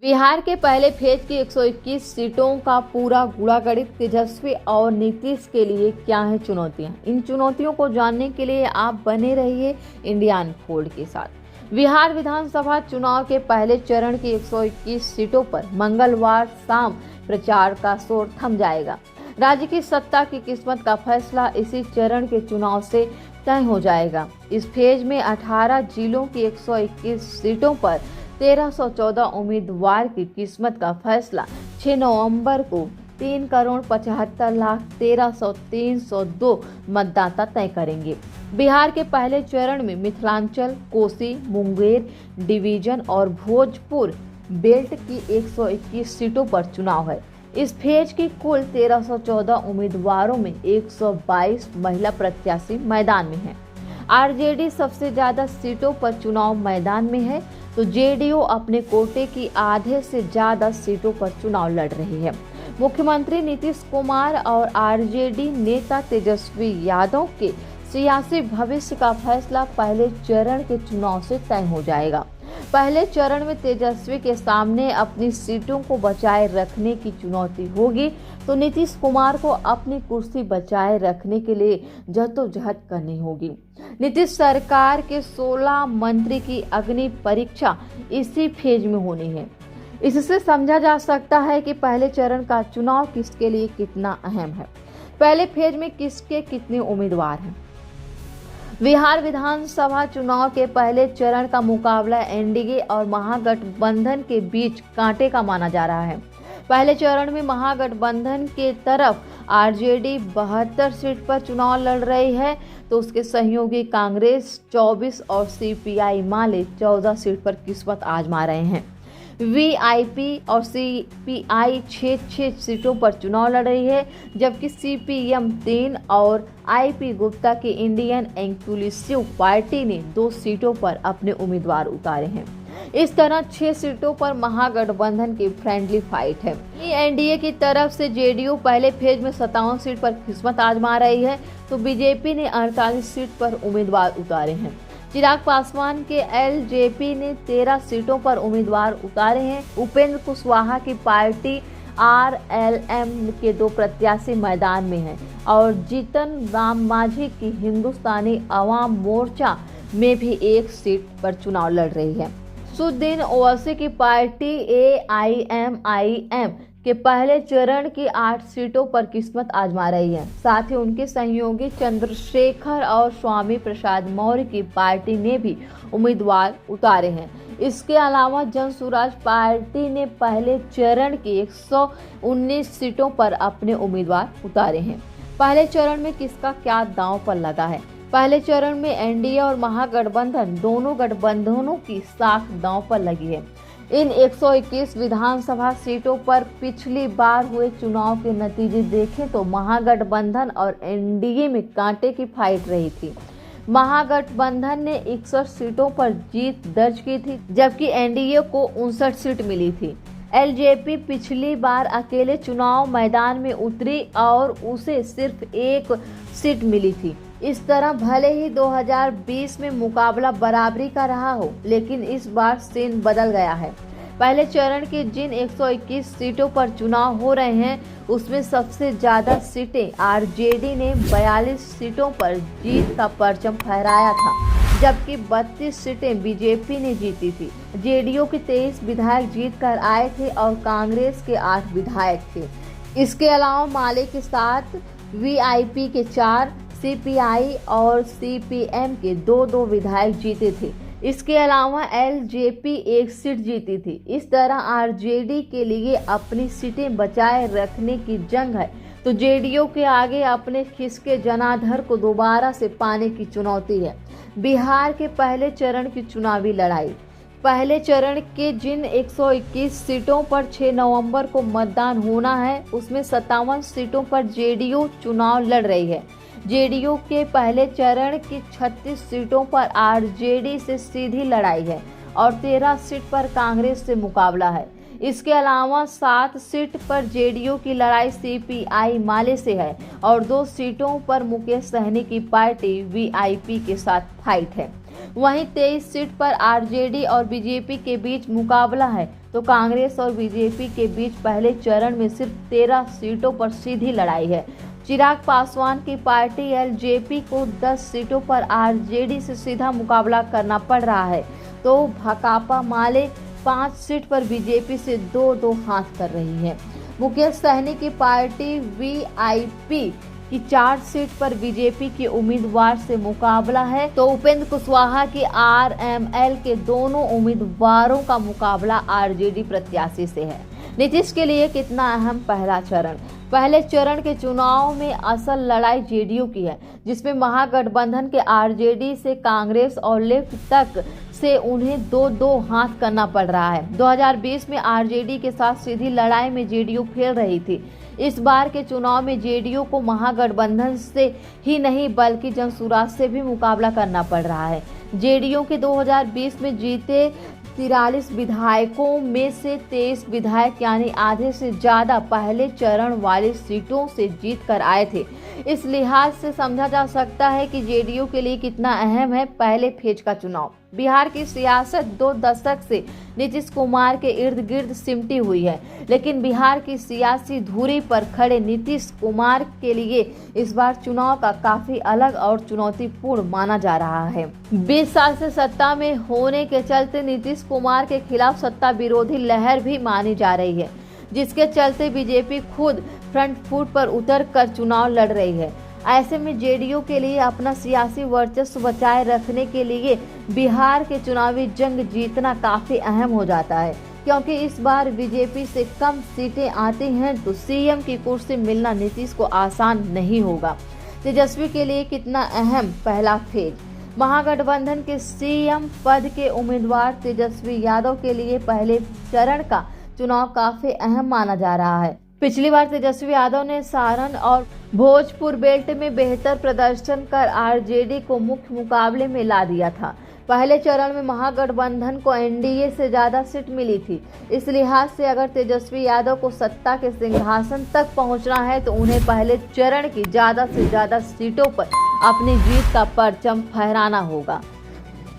बिहार के पहले फेज की 121 सीटों का पूरा गुणागणित तेजस्वी और नीतीश के लिए क्या है चुनौतियां। इन चुनौतियों को जानने के लिए आप बने रहिए इंडिया अनफोल्ड के साथ। बिहार विधानसभा चुनाव के पहले चरण की 121 सीटों पर मंगलवार शाम प्रचार का शोर थम जाएगा। राज्य की सत्ता की किस्मत का फैसला इसी चरण के चुनाव से तय हो जाएगा। इस फेज में 18 जिलों की 121 सीटों पर 1314 उम्मीदवार की किस्मत का फैसला 6 नवंबर को 3,75,13,302 मतदाता तय करेंगे। बिहार के पहले चरण में मिथिलांचल, कोसी, मुंगेर डिवीजन और भोजपुर बेल्ट की 121 सीटों पर चुनाव है। इस फेज की कुल 1314 उम्मीदवारों में 122 महिला प्रत्याशी मैदान में हैं। आरजेडी सबसे ज्यादा सीटों पर चुनाव मैदान में है, तो जेडीयू अपने कोटे की आधे से ज्यादा सीटों पर चुनाव लड़ रही है। मुख्यमंत्री नीतीश कुमार और आरजेडी नेता तेजस्वी यादव के सियासी भविष्य का फैसला पहले चरण के चुनाव से तय हो जाएगा। पहले चरण में तेजस्वी के सामने अपनी सीटों को बचाए रखने की चुनौती होगी, तो नीतीश कुमार को अपनी कुर्सी बचाए रखने के लिए जद्दोजहद करनी होगी। नीतीश सरकार के 16 मंत्री की अग्नि परीक्षा इसी फेज में होनी है। इससे समझा जा सकता है कि पहले चरण का चुनाव किसके लिए कितना अहम है। पहले फेज में किसके कितने उम्मीदवार हैं। बिहार विधानसभा चुनाव के पहले चरण का मुकाबला एनडीए और महागठबंधन के बीच कांटे का माना जा रहा है। पहले चरण में महागठबंधन के तरफ आरजेडी 72 सीट पर चुनाव लड़ रही है, तो उसके सहयोगी कांग्रेस 24 और सीपीआई माले 14 सीट पर किस्मत आजमा रहे हैं। वीआईपी और सीपीआई 6 सीटों पर चुनाव लड़ रही है, जबकि सीपीएम 3 और आईपी गुप्ता की इंडियन इंक्लूसिव पार्टी ने 2 सीटों पर अपने उम्मीदवार उतारे हैं। इस तरह 6 सीटों पर महागठबंधन की फ्रेंडली फाइट है। एनडीए की तरफ से जेडीयू पहले फेज में 57 सीट पर किस्मत आजमा रही है, तो बीजेपी ने 48 सीट पर उम्मीदवार उतारे हैं। चिराग पासवान के एलजेपी ने 13 सीटों पर उम्मीदवार उतारे हैं। उपेंद्र कुशवाहा की पार्टी आरएलएम के 2 प्रत्याशी मैदान में हैं और जीतन राम मांझी की हिंदुस्तानी अवाम मोर्चा में भी 1 सीट पर चुनाव लड़ रही है। सुद्दीन ओवैसी की पार्टी एआईएमआईएम के पहले चरण की 8 सीटों पर किस्मत आजमा रही है। साथ ही उनके सहयोगी चंद्रशेखर और स्वामी प्रसाद मौर्य की पार्टी ने भी उम्मीदवार उतारे हैं। इसके अलावा जन सुराज पार्टी ने पहले चरण की 119 सीटों पर अपने उम्मीदवार उतारे हैं। पहले चरण में किसका क्या दांव पर लगा है। पहले चरण में एनडीए और महागठबंधन दोनों गठबंधनों की साख दांव पर लगी है। इन 121 विधानसभा सीटों पर पिछली बार हुए चुनाव के नतीजे देखें तो महागठबंधन और एनडीए में कांटे की फाइट रही थी। महागठबंधन ने 61 सीटों पर जीत दर्ज की थी, जबकि एनडीए को 59 सीट मिली थी। एलजेपी पिछली बार अकेले चुनाव मैदान में उतरी और उसे सिर्फ 1 सीट मिली थी। इस तरह भले ही 2020 में मुकाबला बराबरी का रहा हो, लेकिन इस बार सीन बदल गया है। पहले चरण की जिन 121 सीटों पर चुनाव हो रहे हैं, उसमें सबसे ज्यादा सीटें आरजेडी ने 42 सीटों पर जीत का परचम फहराया था, जबकि 32 सीटें बीजेपी ने जीती थी। जेडीयू के 23 विधायक जीत कर आए थे और कांग्रेस के 8 विधायक थे। इसके अलावा माले के 7, वीआईपी के 4, सीपीआई और सीपीएम के 2 विधायक जीते थे। इसके अलावा एलजेपी 1 सीट जीती थी। इस तरह आरजेडी के लिए अपनी सीटें बचाए रखने की जंग है, तो जेडीयू के आगे अपने खिसके जनाधर को दोबारा से पाने की चुनौती है। बिहार के पहले चरण की चुनावी लड़ाई। पहले चरण के जिन 121 सीटों पर 6 नवंबर को मतदान होना है, उसमें 57 सीटों पर जेडीयू चुनाव लड़ रही है। जेडीयू के पहले चरण की 36 सीटों पर आरजेडी से सीधी लड़ाई है और 13 सीट पर कांग्रेस से मुकाबला है। इसके अलावा 7 सीट पर जेडीयू की लड़ाई सीपीआई माले से है और 2 सीटों पर मुकेश सहनी की पार्टी वीआईपी के साथ फाइट है। वहीं 23 सीट पर आरजेडी और बीजेपी के बीच मुकाबला है, तो तो कांग्रेस और बीजेपी के बीच पहले चरण में सिर्फ 13 सीटों पर सीधी लड़ाई है। चिराग पासवान की पार्टी एलजेपी को 10 सीटों पर आरजेडी से सीधा मुकाबला करना पड़ रहा है, तो भाकपा माले 5 सीट पर बीजेपी से 2-2 हाथ कर रही है। मुकेश सहनी की पार्टी वीआईपी की 4 सीट पर बीजेपी के उम्मीदवार से मुकाबला है, तो उपेंद्र कुशवाहा की आरएमएल के दोनों उम्मीदवारों का मुकाबला आरजेडी प्रत्याशी से है। नीतीश के लिए कितना अहम पहला चरण। पहले चरण के चुनाव में असल लड़ाई जेडीयू की है, जिसमें महागठबंधन के आरजेडी से कांग्रेस और लेफ्ट तक से उन्हें 2-2 हाथ करना पड़ रहा है। 2020 में आरजेडी के साथ सीधी लड़ाई में जेडीयू खेल रही थी। इस बार के चुनाव में जेडीयू को महागठबंधन से ही नहीं बल्कि जनसुराज से भी मुकाबला करना पड़ रहा है। जेडीयू के 2020 में जीते 43 विधायकों में से 23 विधायक यानी आधे से ज्यादा पहले चरण वाली सीटों से जीत कर आए थे। इस लिहाज से समझा जा सकता है कि जेडीयू के लिए कितना अहम है पहले फेज का चुनाव। बिहार की सियासत 2 दशक से नीतीश कुमार के इर्द गिर्द सिमटी हुई है, लेकिन बिहार की सियासी धुरी पर खड़े नीतीश कुमार के लिए इस बार चुनाव का काफी अलग और चुनौतीपूर्ण माना जा रहा है। 20 साल से सत्ता में होने के चलते नीतीश कुमार के खिलाफ सत्ता विरोधी लहर भी मानी जा रही है, जिसके चलते बीजेपी खुद फ्रंट फुट पर उतर कर चुनाव लड़ रही है। ऐसे में जेडीयू के लिए अपना सियासी वर्चस्व बचाए रखने के लिए बिहार के चुनावी जंग जीतना काफी अहम हो जाता है, क्योंकि इस बार बीजेपी से कम सीटें आती हैं तो सीएम की कुर्सी मिलना नीतीश को आसान नहीं होगा। तेजस्वी के लिए कितना अहम पहला फेज। महागठबंधन के सीएम पद के उम्मीदवार तेजस्वी यादव के लिए पहले चरण का चुनाव काफी अहम माना जा रहा है। पिछली बार तेजस्वी यादव ने सारण और भोजपुर बेल्ट में बेहतर प्रदर्शन कर आरजेडी को मुख्य मुकाबले में ला दिया था। पहले चरण में महागठबंधन को एनडीए से ज्यादा सीट मिली थी। इस लिहाज से अगर तेजस्वी यादव को सत्ता के सिंहासन तक पहुंचना है तो उन्हें पहले चरण की ज्यादा से ज्यादा सीटों पर अपनी जीत का परचम फहराना होगा।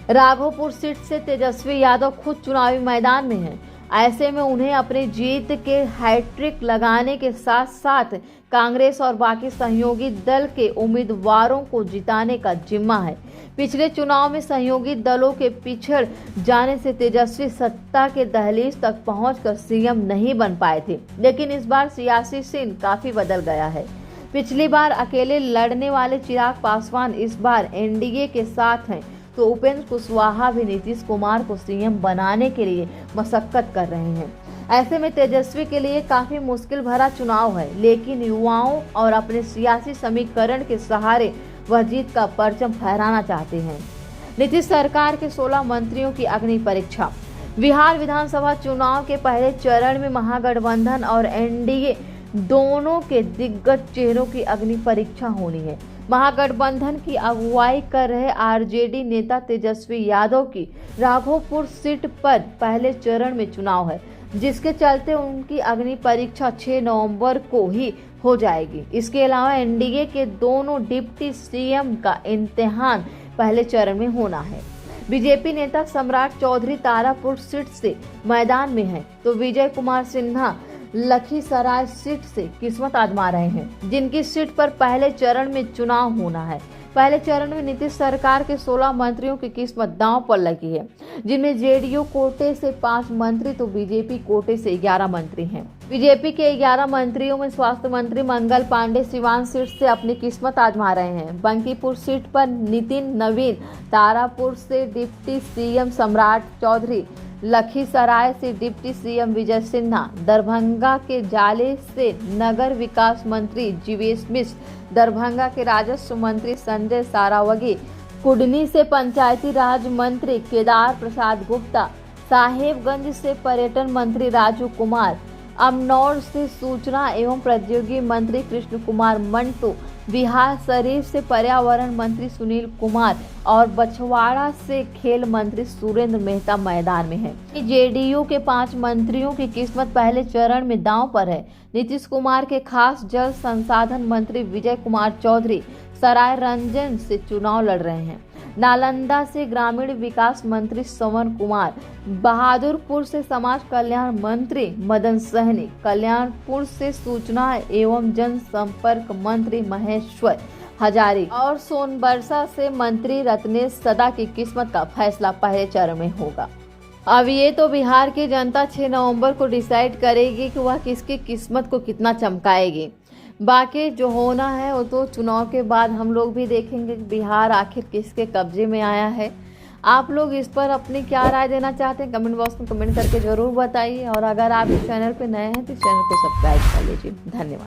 राघोपुर सीट से तेजस्वी यादव खुद चुनावी मैदान में हैं। ऐसे में उन्हें अपनी जीत के हैट्रिक लगाने के साथ साथ कांग्रेस और बाकी सहयोगी दल के उम्मीदवारों को जिताने का जिम्मा है। पिछले चुनाव में सहयोगी दलों के पिछड़ जाने से तेजस्वी सत्ता के दहलीज तक पहुंचकर सीएम नहीं बन पाए थे, लेकिन इस बार सियासी सीन काफी बदल गया है। पिछली बार अकेले लड़ने वाले चिराग पासवान इस बार एनडीए के साथ हैं, तो उपेंद्र कुशवाहा भी नीतीश कुमार को सीएम बनाने के लिए मशक्कत कर रहे हैं। ऐसे में तेजस्वी के लिए काफी मुश्किल भरा चुनाव है, लेकिन युवाओं और अपने सियासी समीकरण के सहारे वह जीत का परचम फहराना चाहते हैं। नीतीश सरकार के 16 मंत्रियों की अग्नि परीक्षा। बिहार विधानसभा चुनाव के पहले चरण में महागठबंधन और एनडीए दोनों के दिग्गज चेहरों की अग्नि परीक्षा होनी है। महागठबंधन की अगुवाई कर रहे आरजेडी नेता तेजस्वी यादव की राघोपुर सीट पर पहले चरण में चुनाव है, जिसके चलते उनकी अग्नि परीक्षा 6 नवंबर को ही हो जाएगी। इसके अलावा एनडीए के दोनों डिप्टी सीएम का इम्तिहान पहले चरण में होना है। बीजेपी नेता सम्राट चौधरी तारापुर सीट से मैदान में हैं, तो विजय कुमार सिन्हा लखीसराय सीट से किस्मत आजमा रहे हैं, जिनकी सीट पर पहले चरण में चुनाव होना है। पहले चरण में नीतीश सरकार के 16 मंत्रियों की किस्मत दांव पर लगी है, जिनमें जेडीयू कोटे से 5 मंत्री तो बीजेपी कोटे से 11 मंत्री हैं। बीजेपी के 11 मंत्रियों में स्वास्थ्य मंत्री मंगल पांडे सिवान सीट से अपनी किस्मत आजमा रहे हैं। बंकीपुर सीट पर नितिन नवीन, तारापुर से डिप्टी सीएम सम्राट चौधरी, लखीसराय से डिप्टी सीएम विजय सिन्हा, दरभंगा के जाले से नगर विकास मंत्री जीवेश मिश्र, दरभंगा के राजस्व मंत्री संजय सारावगी, कुडनी से पंचायती राज मंत्री केदार प्रसाद गुप्ता, साहेबगंज से पर्यटन मंत्री राजू कुमार, अमनौर से सूचना एवं प्रौद्योगिकी मंत्री कृष्ण कुमार मंटू, बिहार शरीफ से पर्यावरण मंत्री सुनील कुमार और बछवाड़ा से खेल मंत्री सुरेंद्र मेहता मैदान में हैं। जेडीयू के 5 मंत्रियों की किस्मत पहले चरण में दांव पर है। नीतीश कुमार के खास जल संसाधन मंत्री विजय कुमार चौधरी सराय रंजन से चुनाव लड़ रहे हैं। नालंदा से ग्रामीण विकास मंत्री श्रवण कुमार, बहादुरपुर से समाज कल्याण मंत्री मदन सहनी, कल्याणपुर से सूचना एवं जनसंपर्क मंत्री महेश्वर हजारी और सोनबरसा से मंत्री रत्नेश सदा की किस्मत का फैसला पहले चरण में होगा। अब ये तो बिहार की जनता 6 नवंबर को डिसाइड करेगी कि वह किसकी किस्मत को कितना चमकाएगी। बाकी जो होना है वो तो चुनाव के बाद हम लोग भी देखेंगे बिहार आखिर किसके कब्जे में आया है। आप लोग इस पर अपनी क्या राय देना चाहते हैं कमेंट बॉक्स में कमेंट करके ज़रूर बताइए। और अगर आप इस चैनल पर नए हैं तो चैनल को सब्सक्राइब कर लीजिए। धन्यवाद।